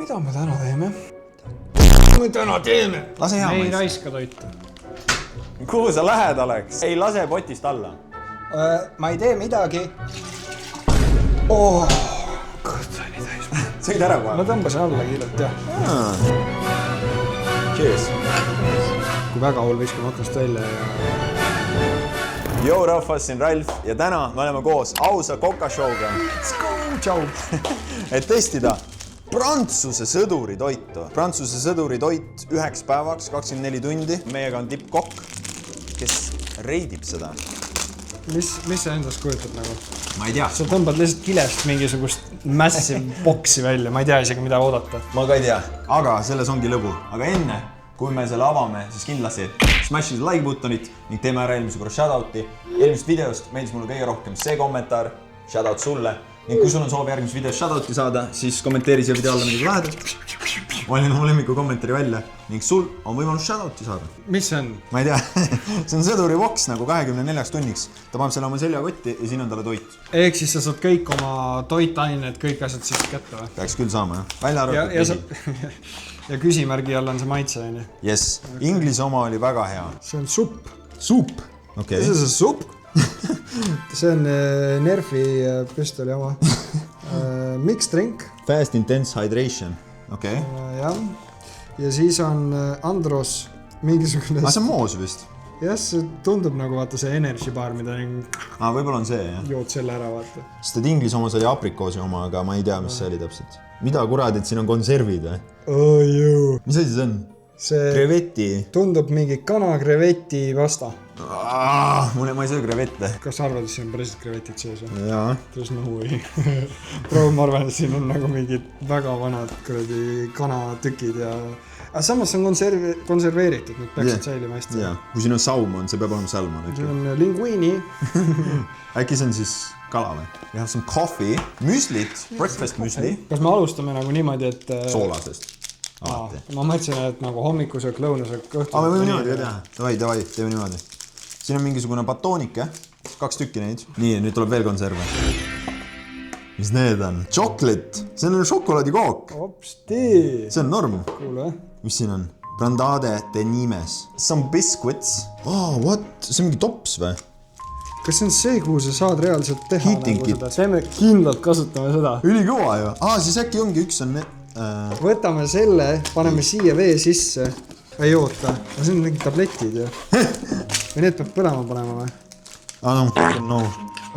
Mida me täna teeme? Lase hea Ei mais. raiska toitu. Kuhu sa lähed oleks? Ei lase potist alla. Ma ei tee midagi. Kõht sai nii täis. Sõid ära kohe. Ma tõmbasin alla kiirelt, jah. Cheers. Kui väga hull viskame aknast välja ja... Yo rahvas, siin Ralf ja täna me oleme koos ausa Coca Show'ga. Let's go, tšau! Et testida Prantsuse sõduri toitu. Prantsuse sõduri toit 9 päevaks, 24 tundi. Meiega on tippkokk, kes reidib seda. Mis see endast kujutab nagu? Ma ei tea. Sa tõmbad lihtsalt kilest mingisugust massive boksi välja. Ma ei tea isegi, mida oodata. Ma ka ei tea. Aga selles ongi lõbu. Aga enne, kui me selle avame, siis kindlasti smashi see like buttonit ning teeme ära eelmise korra shoutouti. Eelmist videost meeldis mulle kõige rohkem see kommentaar. Shoutout sulle. Ning kui sul on soov järgmises videos shoutouti saada, siis kommenteeri siia video alla midagi lahedat. Valin oma lemmiku kommentaari välja ning sul on võimalus shoutouti saada. Mis see on? Ma ei tea. See on sõduri boks nagu 24 tunniks. Ta paneb selle oma seljakotti ja siin on talle toit. Ehk siis sa saad kõik oma toitained, kõik asjad siis kätte või? Peaks küll saama, jah. Välja arvatud ja küsimärgi all on see maitse, on ju? Yes. Inglise oma oli väga hea. See on supp. Supp? Okei. See on supp? See on Nerfi püstoli oma. Mixed drink. Fast Intense Hydration. Okei. Jah. Ja siis on Andros mingisugune... See on moos vist. Jah, see tundub nagu vaata see energy bar, mida võib-olla on see, jah. jood selle ära vaata. Sest et Inglise omas oli aprikoosi oma, aga ma ei tea, mis see oli täpselt. Mida kurad, et siin on konservid või? Mis asi see on? Kreveti. Tundub mingi kana-kreveti pasta. Ma ei söö krevette. Kas sa arvad, et siin on päriselt krevetid sees või? Jaa. There's no way. Praegu ma arvan, et siin on nagu mingid väga vanad kanatükid ja... Aga samas on konserveeritud, need peaksid säilima hästi. Jaa. Kui siin on salmon, see peab olema salmon. See on linguini. Äkki see on siis kala või? We have some coffee, müslit, breakfast müsli. Kas me alustame nagu niimoodi, et... Soolasest. Ma mõtlesin, et nagu hommikusöök, lõunasöök, õhtu. Me võime niimoodi ka teha. Davai, teeme niimoodi. Siin on mingisugune batoonik, 2 tükki neid. Nii, nüüd tuleb veel konserve. Mis need on? Chocolate. See on šokolaadikook. Hopsti. See on norm. Kuule. Mis siin on? Brandade de Nimes. Some biscuits. What? See on mingi tops või? Kas see on see, kuhu sa saad reaalselt teha? Heating kit. Teeme kindlalt kasutame seda. Ülikõva ju. Siis äkki ongi üks on... Võtame selle, paneme siia vee sisse. Ei oota. See on mingid tabletid ju. Või need peab põlema panema või? No.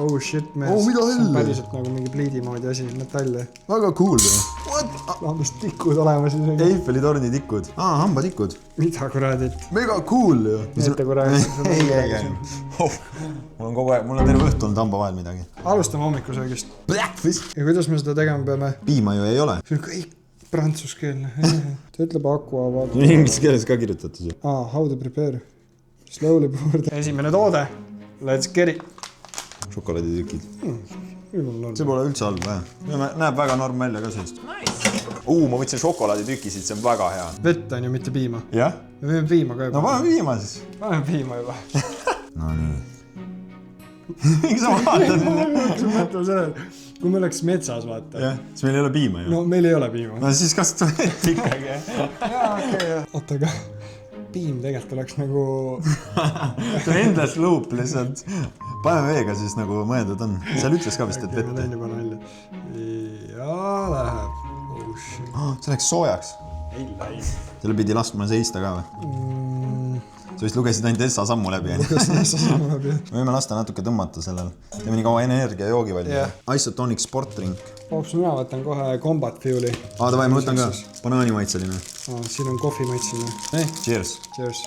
Oh shit, mees. Mida see on helle? päriselt nagu mingi pliidi moodi asi, metalli. Väga cool ju. What? Laambas tikud olema siis. Eiffeli torni tikud. Hambatikud. Mida kuradit? Mega cool ju. Meete kuradit. Mul on kogu aeg, mul on terve õhtu olnud hamba vahel midagi. Alustame hommikusöögist. Blackfish. Ja kuidas me seda tegema peame? Piima ju ei ole. See on kõik prantsuskeelne. Ta ütleb aqua. Inglise keeles ka kirjutatud ju. How to prepare. Slowly pour. Esimene toode. Let's get it. Šokolaaditükid. See pole üldse halb, jah. Näeb väga norm välja ka sellist. Ma võtsin šokolaaditükisid, see on väga hea. Vett on ju, mitte piima. Jah? Me võime piima ka juba. No paneme piima siis. Paneme piima juba. No nii. Mingi sa vaatad. Kui me oleks metsas, vaata. Jah, siis meil ei ole piima ju. No meil ei ole piima. No siis kas ta vett ikkagi. Oota, aga piim tegelikult oleks nagu... See on endas loop lihtsalt. Paneme veega siis nagu mõeldud on. Seal ütles ka vist, et vette. Ja läheb. See läks soojaks. Selle pidi laskma seista ka või? Sa vist lugesid ainult Essa sammu läbi. Võime lasta natuke tõmmata sellel. Teeme nii kaua energiajoogi valida. Isotonic sport drink. Mina võtan kohe Combat Fuel'i. Davai, ma võtan ka. Banaanimaitseline. Siin on kohvi maitseline. Cheers. Cheers.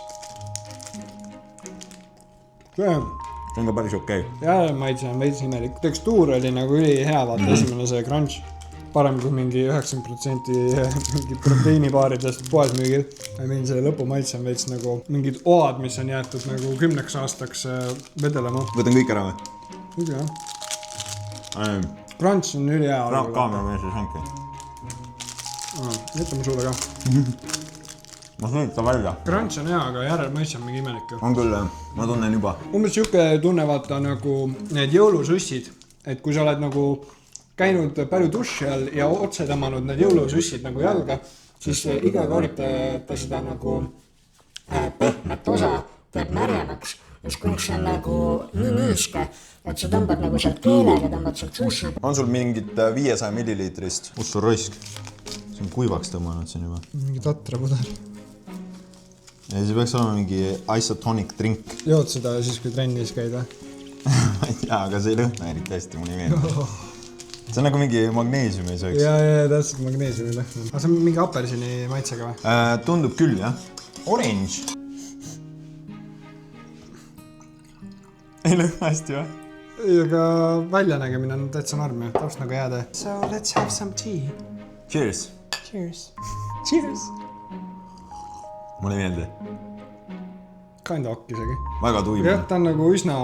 See on ka päris okei. Jah, maitse on veits imelik. Tekstuur oli nagu üli hea, vaata esimene see crunch. Parem kui mingi 90% mingi proteiinibaaridest poes müügil. Selle lõpumaitse on veits nagu mingid oad, mis on jäetud nagu 10 aastaks vedelema. Võtan kõik ära või? Kõik jah. Crunch on üli hea. Kaamera mees ei saanudki. Jätame sulle ka. Ma sõin ta välja. Crunch on hea, aga järelmaitse on mingi imelik. On küll, ma tunnen juba. Umbes siuke tunne vaata nagu need jõulusussid, et kui sa oled nagu käinud palju duši all ja otse tõmmanud need jõulusussid nagu jalga, siis iga kord ta seda nagu pehmet osa teeb märjemaks, just kuniks see on nagu nii niiske, et sa tõmbad nagu sealt keelega, tõmbad sealt sushi. On sul mingit 500 milliliitrist? Kus sul raisk? See on kuivaks tõmmanud siin juba. Mingi tatra puder. Ja siis peaks olema mingi isotonic drink. Jood seda siis, kui trennis käida? Ma ei tea, aga see ei lõhna eriti hästi, mul ei meeldi. See on nagu mingi magneesiumi sööks. Ja, tähtsalt magneesiumi lõhna. Aga see on mingi apelsini maitsega või? Tundub küll, jah. Orange. Ei lõhna hästi või? Aga väljanägemine on täitsa norm, täpselt nagu jääda. So let's have some tea. Cheers. Cheers. Cheers. Mulle ei meeldi. Kinda okk isegi. Väga tuim. Jah, ta on nagu üsna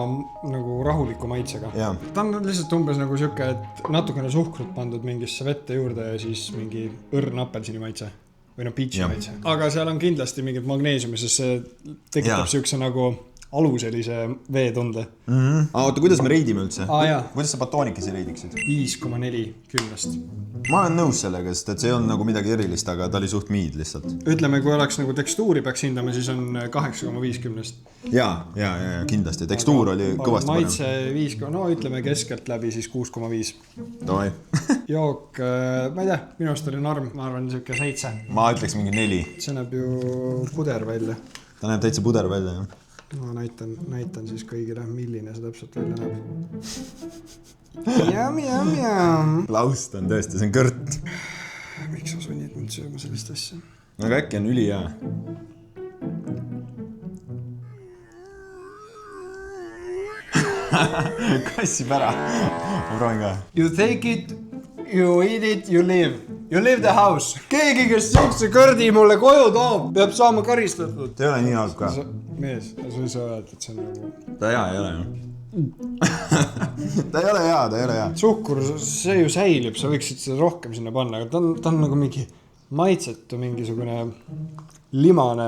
nagu rahuliku maitsega. Ta on lihtsalt umbes nagu siuke, et natukene suhkrut pandud mingisse vette juurde ja siis mingi õrn apelsini maitse. Või no peachi maitse. Aga seal on kindlasti mingid magneesiumi, sest see tekitab siukse nagu aluselise veetunde. Oota, kuidas me reidime üldse? Jaa. Kuidas sa batoonikesi reidiksid? 5,4 10. Ma olen nõus sellega, sest et see on nagu midagi erilist, aga ta oli suht miid lihtsalt. Ütleme, kui oleks nagu tekstuuri peaks hindama, siis on 8,5 10. Jaa, kindlasti. Tekstuur oli kõvasti parem. Maitse 5, no ütleme keskelt läbi siis 6,5. Davai. Jook, ma ei tea, minu arust oli norm, ma arvan siuke 7. Ma ütleks mingi 4. See näeb ju puder välja. Ta näeb täitsa puder välja, jah. Ma näitan siis kõigile, milline see täpselt välja näeb. Jam. Laust on tõesti, see on kõrt. Miks sa sunnid mind sööma sellist asja? Aga äkki on üli hea. Kassib ära. Ma proovin ka. You take it, you eat it, you live. You live the house. Keegi, kes siukse kõrdi mulle koju toob, peab saama karistatud. Ta ei ole nii halb ka. Mees, sa ei saa öelda, et see on nagu... Ta hea ei ole ju. Ta ei ole hea. Suhkur, see ju säilib, sa võiksid seda rohkem sinna panna, aga ta on nagu mingi maitsetu, mingisugune limane...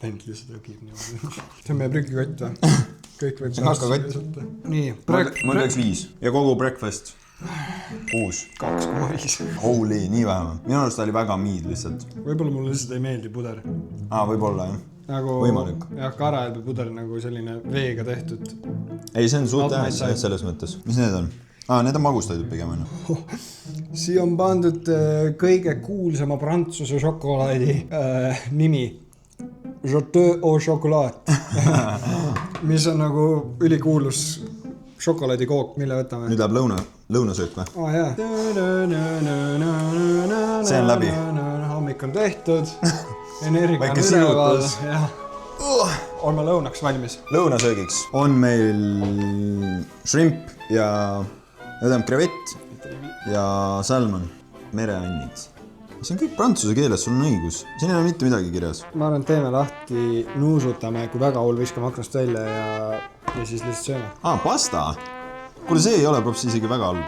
Vend lihtsalt õgib niimoodi. See on meie prügikott või? Kõik võib hakkakott. Nii, mul oleks 5. Ja kogu breakfast 6. 2,5. Holy, nii vähem. Minu arust oli väga miid lihtsalt. Võib-olla mulle lihtsalt ei meeldi puder. Võib-olla jah. Nagu, võimalik. Jah, karaelbe puder nagu selline veega tehtud. Ei, see on suht hea selles mõttes. Mis need on? Need on magustatud pigem. Siia on pandud kõige kuulsama prantsuse šokolaadi nimi. Joteux au chocolat. Mis on nagu ülikuulus šokolaadikook, mille võtame. Nüüd läheb lõunasöök või? Jaa. See on läbi. Hommik on tehtud. Energia on üleval. On ma lõunaks valmis? Lõunasöögiks on meil shrimp ja krevett ja salmon, mereannid. See on kõik prantsuse keeles, sul on õigus. Siin ei ole mitte midagi kirjas. Ma arvan, teeme lahti, nuusutame, kui väga hull viskame aknast välja ja siis lihtsalt sööme. Pasta? Kuule, see ei ole props isegi väga halb.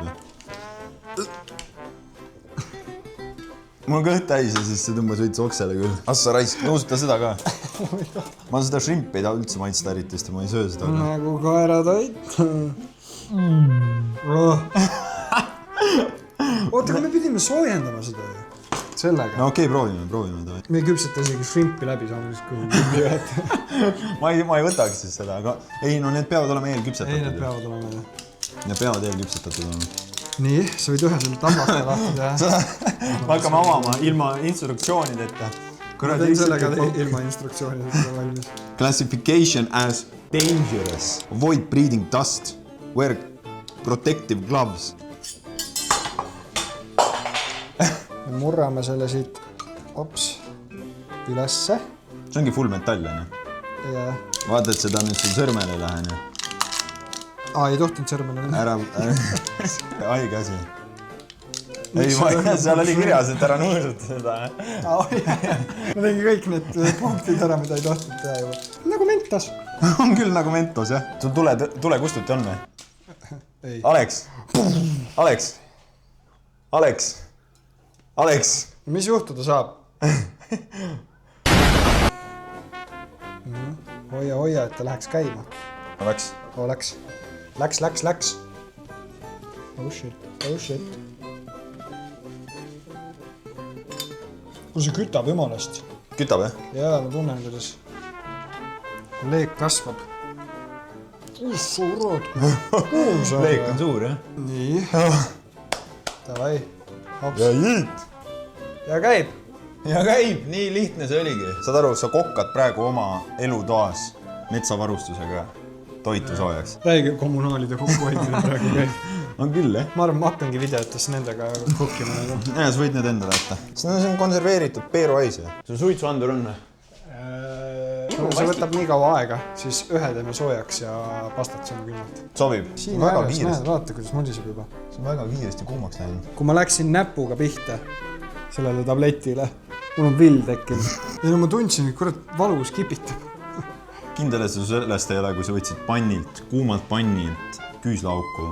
Mul on kõht täis ja siis see tõmbas veits oksele küll. Assa raisk, nuusuta seda ka. Ma seda shrimp ei taha üldse maitsta eriti, sest ma ei söö seda. Nagu kaeratoit. Oota, kui me pidime soojendama seda ju. Sellega. No okei, proovime. Me ei küpseta isegi shrimpi läbi, saame siis kui ma ei võtaks siis seda, aga ei, no need peavad olema eelküpsetatud. Ei, need peavad olema. Need peavad eelküpsetatud olema. Nii, sa võid ühe selle tammata lahti teha. Me hakkame avama ilma instruktsioonideta. Ma teen sellega ilma instruktsioonideta valmis. Classification as dangerous. Avoid breathing dust. Wear protective gloves. Me murrame selle siit ülesse. See ongi full metall, on ju? Vaata, et seda nüüd sul sõrmele ei lähe. Ei tohtinud sõrmele. Ära, haige asi. Ei, seal oli kirjas, et ära nuusuta seda. Ma tegin kõik need punktid ära, mida ei tohtinud teha juba. Nagu mentos. On küll nagu mentos, jah. Sul tule kustuti on või? Ei. Alex. Mis juhtuda saab? Hoia, et ta läheks käima. Läks. Läks. Oh shit, oh shit. Kui see kütab jumalast. Kütab, jah? Jaa, ma tunnen, kuidas leek kasvab. Suurad. Leek on suur, jah? Nii. Davai. Ja jiit! Ja käib. Ja käib, nii lihtne see oligi. Saad aru, sa kokkad praegu oma elutoas metsavarustusega toitu soojaks. Räägi kommunaalide kokkuhoidmine praegu käib. On küll, jah? Ma arvan, ma hakkangi videotes nendega kokkima. Ja, sa võid need endale jätta. See on konserveeritud peeruhais, jah? See suitsuandur on, või? See võtab nii kaua aega, siis ühe teeme soojaks ja pastat saame külmalt. Sobib. Siin ääres näed, vaata, kuidas mudiseb juba. See on väga kiiresti kuumaks läinud. Kui ma läksin näpuga pihta sellele tabletile, mul on vill tekkinud. Ja no ma tundsin, et kurat valus kipitab. Kindel, et sellest ei ole, kui sa võtsid pannilt, kuumalt pannilt küüslauku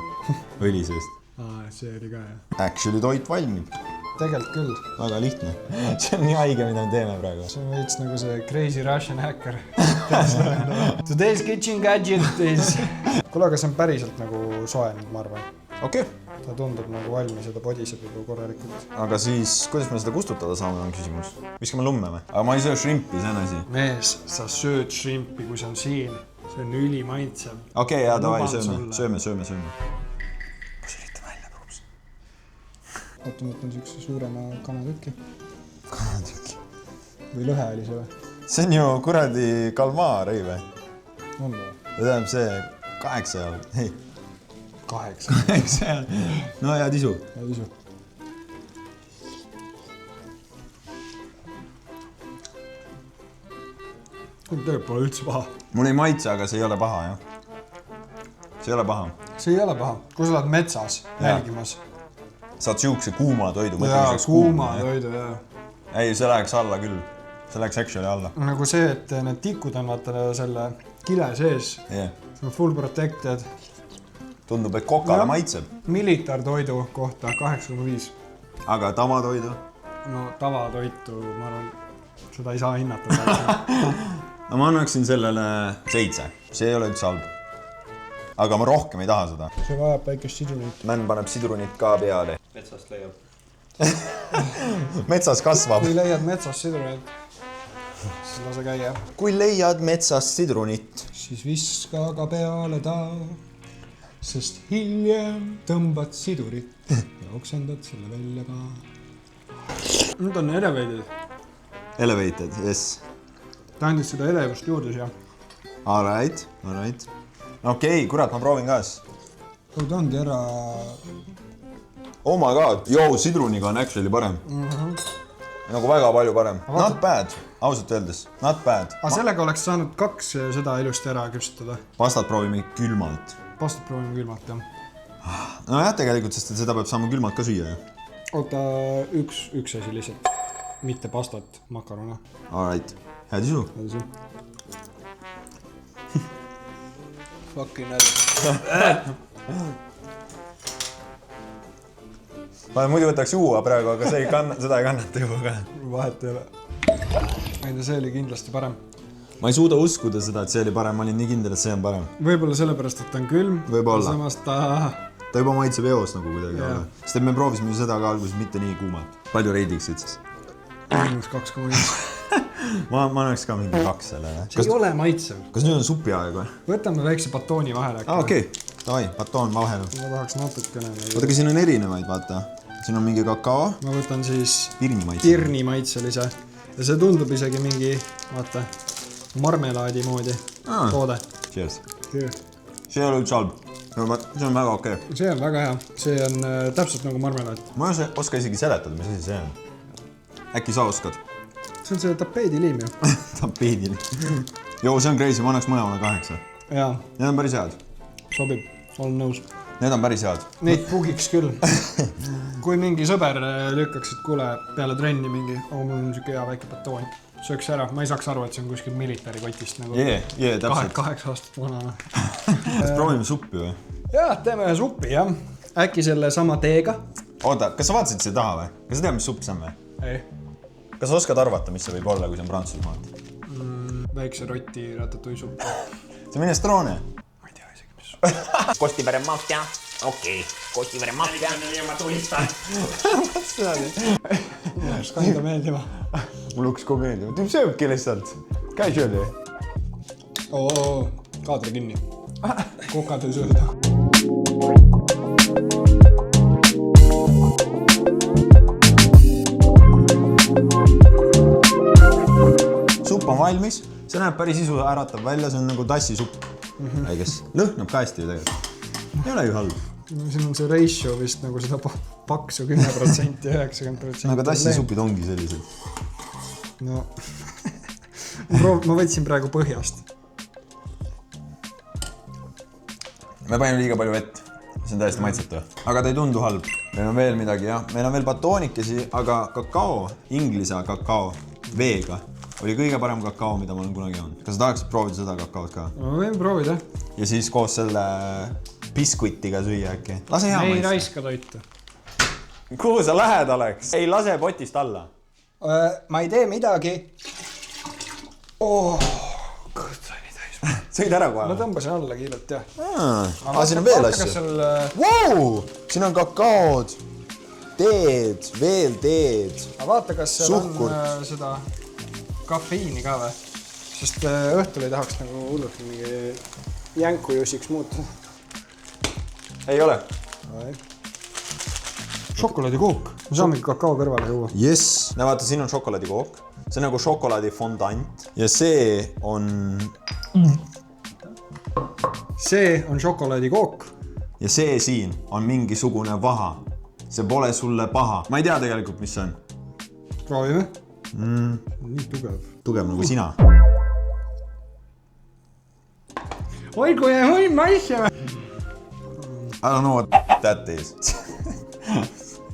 õli seest. See oli ka, jah. Actually toit valmib. Tegelikult küll. Väga lihtne. See on nii haige, mida me teeme praegu. See on veits nagu see crazy Russian hacker. Today's kitchen gadget is... Kuule, aga see on päriselt nagu soenud, ma arvan. Okei. Ta tundub nagu valmis ja ta podiseb juba korralikult. Aga siis, kuidas me seda kustutada saame, on küsimus. Viskame lumme või? Aga ma ei söö shrimpi, see on asi. Mees, sa sööd shrimpi, kui see on siin. See on üli maitsev. Okei, jaa, davai, sööme. Oota, ma võtan siukse suurema kanatükki. Kanatükki? Või lõhe oli see või? See on ju kuradi kalmaar, ei või? On või? Ja tähendab see 8 jal. Ei. 8. 8 jal. No hea tisu. Hea tisu. Tegelikult pole üldse paha. Mul ei maitse, aga see ei ole paha, jah. See ei ole paha. See ei ole paha. Kui sa oled metsas jälgimas. Saad siukse kuuma toidu. Jaa, kuuma toidu, jaa. Ei, see läheks alla küll. See läheks actually alla. Nagu see, et need tikud on vaata selle kile sees. Yeah. See on full protected. Tundub, et kokale maitseb. Militar toidu kohta 8,5. Aga tavatoidu? No tavatoitu, ma arvan, seda ei saa hinnata. No ma annaksin sellele 7. See ei ole üldse halb. Aga ma rohkem ei taha seda. See vajab väikest sidrunit. Männ paneb sidrunit ka peale. Metsast leiab. Metsas kasvab. Kui leiad metsas sidrunit, siis lase käia. Kui leiad metsas sidrunit, siis viska ka peale ta, sest hiljem tõmbad sidurit ja oksendad selle välja ka. Nüüd on elevated. Elevated, yes. Ta andis seda elevust juurde siia. Alright. Okei, kurat, ma proovin kaas. Ta ongi ära... Oh my god, sidruniga on actually parem. Nagu väga palju parem. Not bad, ausalt öeldes. Not bad. Aga sellega oleks saanud 2 seda ilusti ära küpsetada. Pastat proovime külmalt. Pastat proovime külmalt, jah. No jah, tegelikult, sest seda peab saama külmalt ka süüa. Oota, üks asi lihtsalt. Mitte pastat, makarona. Alright, hea tisu. Fucking hell. Ma muidu võtaks juua praegu, aga seda ei kannata juua ka. Vahet ei ole. Ma ei tea, see oli kindlasti parem. Ma ei suuda uskuda seda, et see oli parem. Ma olin nii kindel, et see on parem. Võib-olla sellepärast, et ta on külm. Võib-olla. Samas ta juba maitseb eos nagu kuidagi. Sest et me proovisime seda ka alguses mitte nii kuumalt. Palju reidiksid siis? 2,5. Ma annaks ka mingi 2 sellele. See ei ole maitsev. Kas nüüd on supi aeg või? Võtame väikse batooni vahele. Okei. Davai, batoon vahele. Ma tahaks natukene. Oota, aga siin on erinevaid, vaata. Siin on mingi kakao. Ma võtan siis Pirni maitselise. Ja see tundub isegi mingi, vaata, marmelaadi moodi toode. Cheers. See ei ole üldse halb. See on väga okei. See on väga hea. See on täpselt nagu marmelaad. Ma ei oska isegi seletada, mis asi see on. Äkki sa oskad? See on see tapeediliim ju. Tapeediliim. Joo, see on crazy, ma annaks mõlemale 8. Jaa. Need on päris head. Sobib, olen nõus. Need on päris head. Neid pugiks küll. Kui mingi sõber lükkaks, et kuule peale trenni mingi, mul on siuke hea väike batoon. Sööks ära, ma ei saaks aru, et see on kuskil militari kotist nagu täpselt. 8 aastat vanana. Kas proovime suppi või? Jaa, teeme ühe suppi, jah. Äkki selle sama teega? Oota, kas sa vaatasid siia taha või? Kas sa tead, mis supp see on või? Ei. Kas sa oskad arvata, mis see võib olla, kui see on Prantsusmaalt? Väikse roti ratatouille supp. See on minestrone. Ma ei tea isegi, mis supp. Kosti parem maast, jah. Okei, kotivere makja. Ma tulistan. Kas kanda meeldima? Mul üks komeedia. Tüüp sööbki lihtsalt. Casually. Oo, kaadri kinni. Kokad ei sööda. Supp on valmis. See näeb päris isu äratab välja. See on nagu tassisupp. Kes lõhnab ka hästi ju tegelikult. Ei ole ju halb. Siin on see ratio vist nagu seda paksu 10% ja 90%. Aga tassisupid ongi sellised. No, ma võtsin praegu põhjast. Me panime liiga palju vett. See on täiesti maitsetu. Aga ta ei tundu halb. Meil on veel midagi, jah. Meil on veel batoonikesi, aga kakao, inglise kakao, veega, oli kõige parem kakao, mida ma olen kunagi olnud. Kas sa tahaksid proovida seda kakaot ka? Ma võin proovida. Ja siis koos selle biskuitiga süüa äkki. Lase hea Ei raiska toitu. Kuhu sa lähed oleks? Ei lase potist alla. Ma ei tee midagi. Kõht sai nii täis. Sõid ära kohe? Ma tõmbasin alla kiirelt, jah. Siin on veel asju. Wow! Siin on kakaod, teed, veel teed. Vaata, kas seal Suhkurt. on seda kafeiini ka või? Sest õhtul ei tahaks nagu hullult mingi jänkujusiks muuta. Ei ole. Šokolaadikook. Me saamegi kakao kõrvale juua. Yes. No vaata, siin on šokolaadikook. See on nagu šokolaadifondant. Ja see on... See on šokolaadikook. Ja see siin on mingisugune vaha. See pole sulle paha. Ma ei tea tegelikult, mis see on. Proovime. Nii tugev. Tugev nagu sina. Oi, kui ei maisse. I don't know what that is.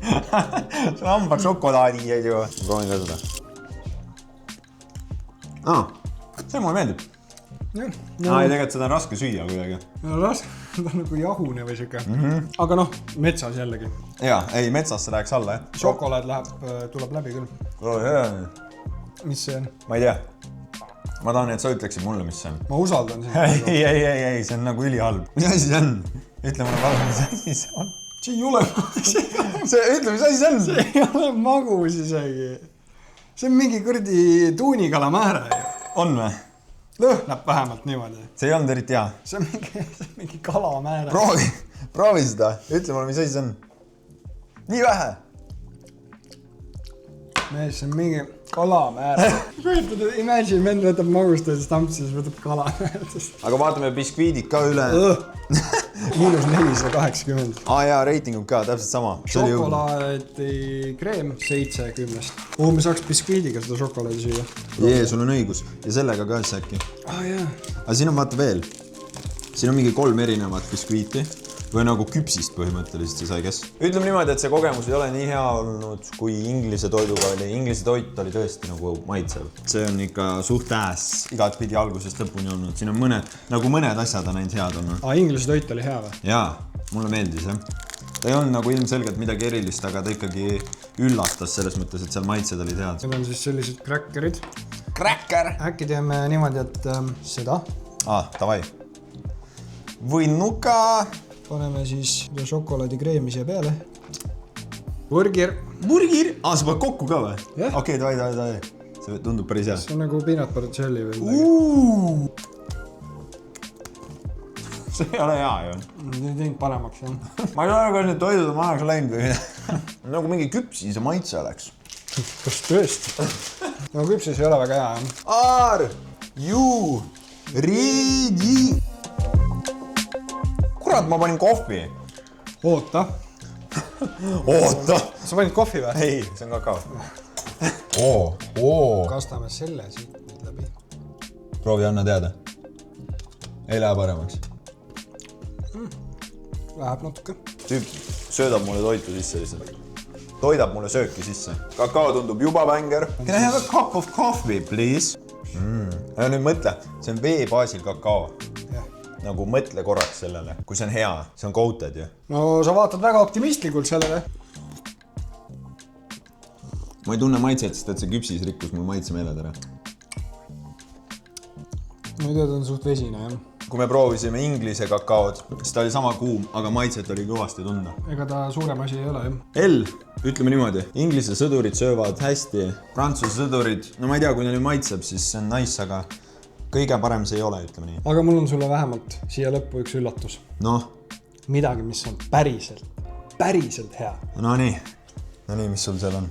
See on hambad šokolaadi ja ju. Proovin ka seda. See mulle meeldib. Ei, tegelikult seda on raske süüa kuidagi. Ta on nagu jahune või siuke. Aga noh, metsas jällegi. Jaa, ei, metsas see läheks alla, jah. Šokolaad tuleb läbi küll. Mis see on? Ma ei tea. Ma tahan, et sa ütleksid mulle, mis see on. Ma usaldan sind. Ei, see on nagu ülihalb. Mis asi see on? Ütle mulle palun, mis asi see on. See ei ole Ütle, mis asi see on? See ei ole magus isegi. See on mingi kurdi tuunikala määre. On või? Lõhnab vähemalt niimoodi. See ei olnud eriti hea. See on mingi kala määre. Proovi seda. Ütle mulle, mis asi see on. Nii vähe. Mees, see on mingi kala määre. Imagine, vend võtab magustajad stampsi, siis võtab kala määrdest. Aga vaatame biskviidid ka üle. -480. Jaa, reiting on ka täpselt sama. Šokolaadi kreem 7-10. Me saaks biskviidiga seda šokolaadi süüa. Sul on õigus. Ja sellega ka siis äkki. Jah. Aga siin on vaata veel. Siin on mingi 3 erinevat biskviiti. Või nagu küpsist põhimõtteliselt see sai kes. Ütleme niimoodi, et see kogemus ei ole nii hea olnud, kui inglise toiduga oli. Inglise toit oli tõesti nagu maitsev. See on ikka suht ääs. Igat pidi algusest lõpuni olnud. Siin on mõned asjad on ainult head olnud. Inglise toit oli hea või? Jaa, mulle meeldis, jah. Ta ei olnud nagu ilmselgelt midagi erilist, aga ta ikkagi üllatas selles mõttes, et seal maitsed olid head. Need on siis sellised kräkkerid. Kräkker! Äkki teeme niimoodi, et seda. Davai. Võnnuka! Paneme siis šokolaadikreemi siia peale. Burger. Burger? Sa paned kokku ka või? Jah. Okei, davai. See tundub päris hea. See on nagu peanut butter jelly või midagi. See ei ole hea ju. Ei teinud paremaks, jah. Ma ei ole, kas need toidud on vanaks läinud või nagu mingi küpsise maitse oleks. Kas tõesti? No küpsis ei ole väga hea, jah. Are you ready? Kurat, ma panin kohvi. Oota. Sa panid kohvi või? Ei, see on kakao. Kastame selle siit nüüd läbi. Proovi anna teada. Ei lähe paremaks. Läheb natuke. Tüüp söödab mulle toitu sisse lihtsalt. Toidab mulle sööki sisse. Kakao tundub juba bänger. Can I have a cup of coffee, please? Nüüd mõtle, see on vee baasil kakao. Nagu mõtle korraks sellele, kui see on hea, see on coated ju. No sa vaatad väga optimistlikult sellele. Ma ei tunne maitset, sest et see küpsis rikkus mul maitsemeeled ära. Ma ei tea, ta on suht vesine, jah. kui me proovisime inglise kakaod, siis ta oli sama kuum, aga maitset oli kõvasti tunda. Ega ta suurem asi ei ole, jah. L, ütleme niimoodi, inglise sõdurid söövad hästi, prantsuse sõdurid, no ma ei tea, kui neil maitseb, siis see on nice, aga kõige parem see ei ole, ütleme nii. Aga mul on sulle vähemalt siia lõppu üks üllatus. Noh. Midagi, mis on päriselt hea. No nii, mis sul seal on?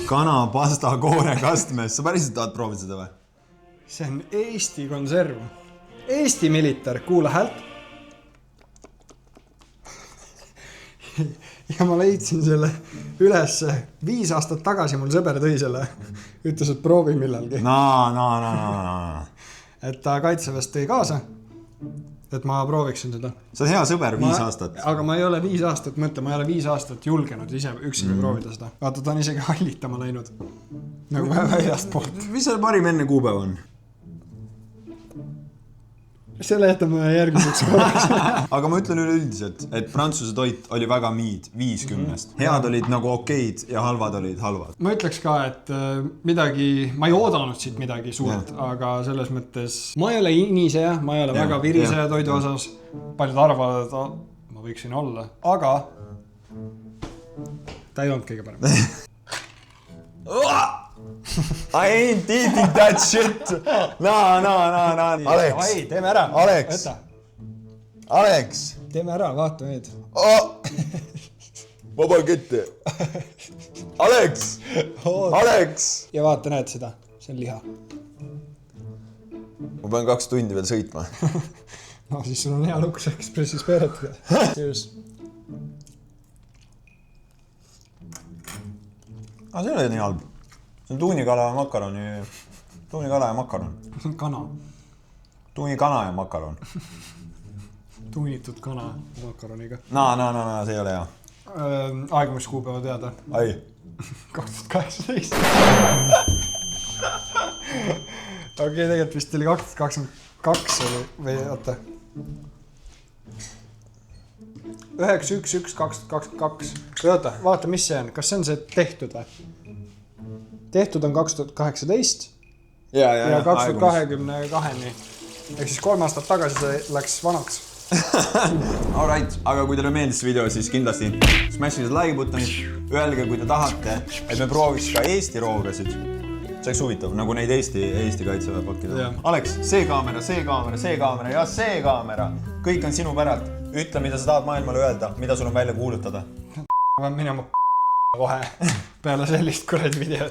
Kana pasta koore kastmes, sa päriselt tahad proovida seda või? See on Eesti konserv. Eesti Militar, kuula häält. Ja ma leidsin selle üles 5 aastat tagasi, mul sõber tõi selle. Ütles, et proovi millalgi. No. Et ta kaitseväest tõi kaasa, et ma prooviksin seda. Sa oled hea sõber 5 aastat. Aga ma ei ole 5 aastat, mõtle, ma ei ole 5 aastat julgenud ise üksini proovida seda. Vaata, ta on isegi hallitama läinud. Nagu väljast poolt. Mis seal parim enne kuupäev on? Selle jätame järgmiseks korraks. Aga ma ütlen üleüldiselt, et prantsuse toit oli väga 5-10. Head olid nagu okeid ja halvad olid halvad. Ma ütleks ka, et midagi, ma ei oodanud siit midagi suurt, aga selles mõttes ma ei ole iniseja, ma ei ole väga viriseja toidu osas. Paljud arvavad, et ma võiksin olla, aga ta ei olnud kõige parem. I ain't eating that shit. No. Alex. Ai, teeme ära. Alex. Teeme ära, vaata meid. Ma panen kette. Alex. Ja vaata, näed seda. See on liha. Ma pean 2 tundi veel sõitma. No siis sul on hea lukus Ekspressis peeretada. Cheers. See ei ole nii halb. See on tuunikala ja makaron. Tuunikala ja makaron. Kana. Tuunikana ja makaron. Tuunitud kana makaroniga. No, see ei ole hea. Aegumiskuupäeva teada. Ai. 2018. Okei, tegelikult vist oli 2022 oli, või oota. 9.1.1.2022. Oota, vaata, mis see on. Kas see on see tehtud või? Tehtud on 2018 ja 2022-ni. Ehk siis 3 aastat tagasi see läks vanaks. Alright, aga kui teile meeldis video, siis kindlasti smashige like buttonit. Öelge, kui te tahate, et me prooviks ka Eesti roogasid. See oleks huvitav, nagu neid Eesti kaitseväe pakkida. Alex, see kaamera ja see kaamera. Kõik on sinu päralt. Ütle, mida sa tahad maailmale öelda, mida sul on välja kuulutada. Ma pean minema kohe peale sellist kuradi videot.